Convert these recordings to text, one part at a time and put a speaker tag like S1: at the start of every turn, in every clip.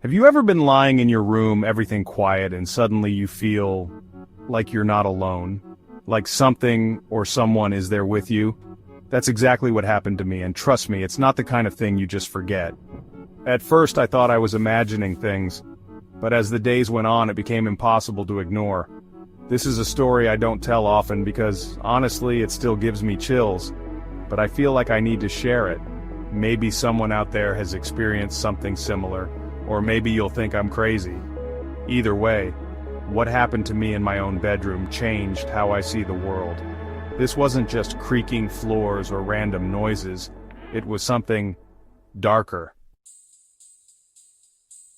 S1: Have you ever been lying in your room, everything quiet, and suddenly you feel like you're not alone? Like something or someone is there with you? That's exactly what happened to me, and trust me, it's not the kind of thing you just forget. At first I thought I was imagining things, but as the days went on it became impossible to ignore. This is a story I don't tell often because, honestly, it still gives me chills, but I feel like I need to share it. Maybe someone out there has experienced something similar, or maybe you'll think I'm crazy. Either way, what happened to me in my own bedroom changed how I see the world. This wasn't just creaking floors or random noises, it was something darker.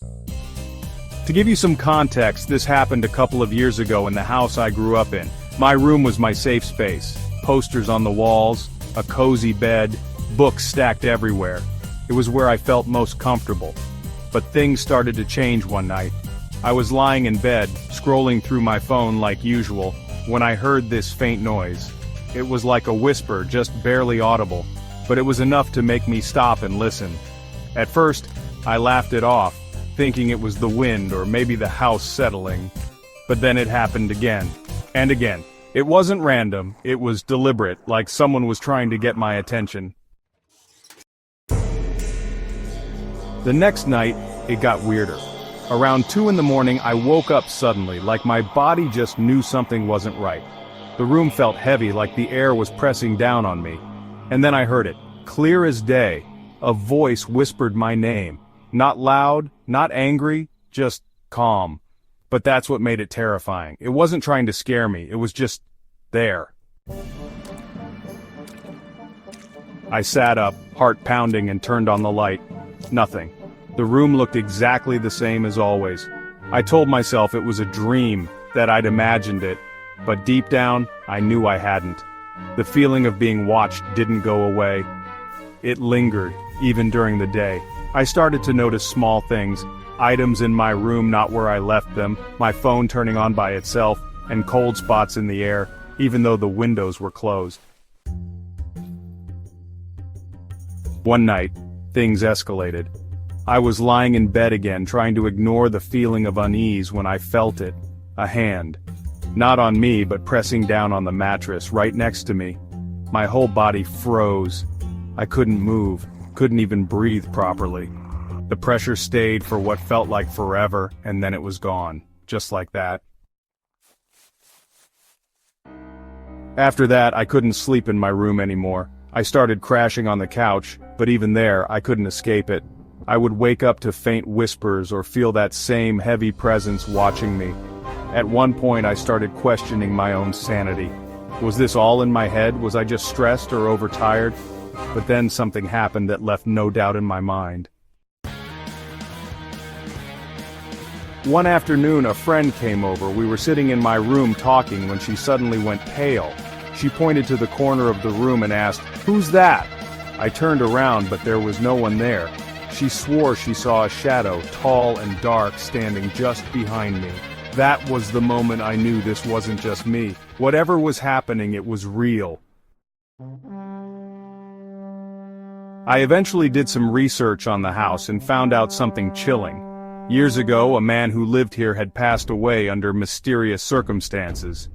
S1: To give you some context, this happened a couple of years ago in the house I grew up in. My room was my safe space. Posters on the walls, a cozy bed, books stacked everywhere. It was where I felt most comfortable. But things started to change one night. I was lying in bed, scrolling through my phone like usual, when I heard this faint noise. It was like a whisper, just barely audible, but it was enough to make me stop and listen. At first, I laughed it off, thinking it was the wind or maybe the house settling. But then it happened again, and again. It wasn't random, it was deliberate, like someone was trying to get my attention. The next night, it got weirder. Around 2 in the morning, I woke up suddenly, like my body just knew something wasn't right. The room felt heavy, like the air was pressing down on me. And then I heard it, clear as day. A voice whispered my name. Not loud, not angry, just calm. But that's what made it terrifying. It wasn't trying to scare me, it was just there. I sat up, heart pounding, and turned on the light. Nothing. The room looked exactly the same as always. I told myself it was a dream, that I'd imagined it, but deep down, I knew I hadn't. The feeling of being watched didn't go away. It lingered, even during the day. I started to notice small things, items in my room not where I left them, my phone turning on by itself, and cold spots in the air, even though the windows were closed. One night, things escalated. I was lying in bed again, trying to ignore the feeling of unease when I felt it. A hand. Not on me, but pressing down on the mattress, right next to me. My whole body froze. I couldn't move, couldn't even breathe properly. The pressure stayed for what felt like forever, and then it was gone, just like that. After that, I couldn't sleep in my room anymore. I started crashing on the couch, but even there, I couldn't escape it. I would wake up to faint whispers or feel that same heavy presence watching me. At one point, I started questioning my own sanity. Was this all in my head? Was I just stressed or overtired? But then something happened that left no doubt in my mind. One afternoon, a friend came over. We were sitting in my room talking when she suddenly went pale. She pointed to the corner of the room and asked, "Who's that?" I turned around, but there was no one there. She swore she saw a shadow, tall and dark, standing just behind me. That was the moment I knew this wasn't just me. Whatever was happening, it was real. I eventually did some research on the house and found out something chilling. Years ago, a man who lived here had passed away under mysterious circumstances.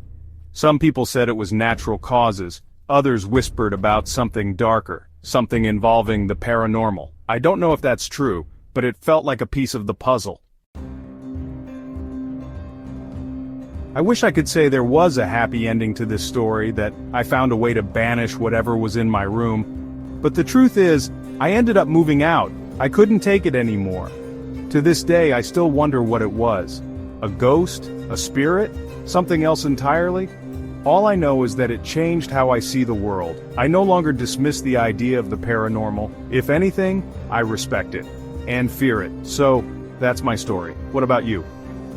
S1: Some people said it was natural causes, others whispered about something darker, something involving the paranormal. I don't know if that's true, but it felt like a piece of the puzzle. I wish I could say there was a happy ending to this story, that I found a way to banish whatever was in my room. But the truth is, I ended up moving out. I couldn't take it anymore. To this day, I still wonder what it was. A ghost? A spirit? Something else entirely? All I know is that it changed how I see the world. I no longer dismiss the idea of the paranormal. If anything, I respect it. And fear it. So, that's my story. What about you?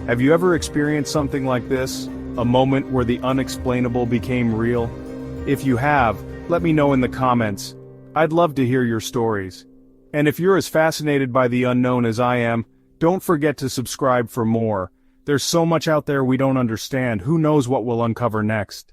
S1: Have you ever experienced something like this? A moment where the unexplainable became real? If you have, let me know in the comments. I'd love to hear your stories. And if you're as fascinated by the unknown as I am, don't forget to subscribe for more. There's so much out there we don't understand. Who knows what we'll uncover next?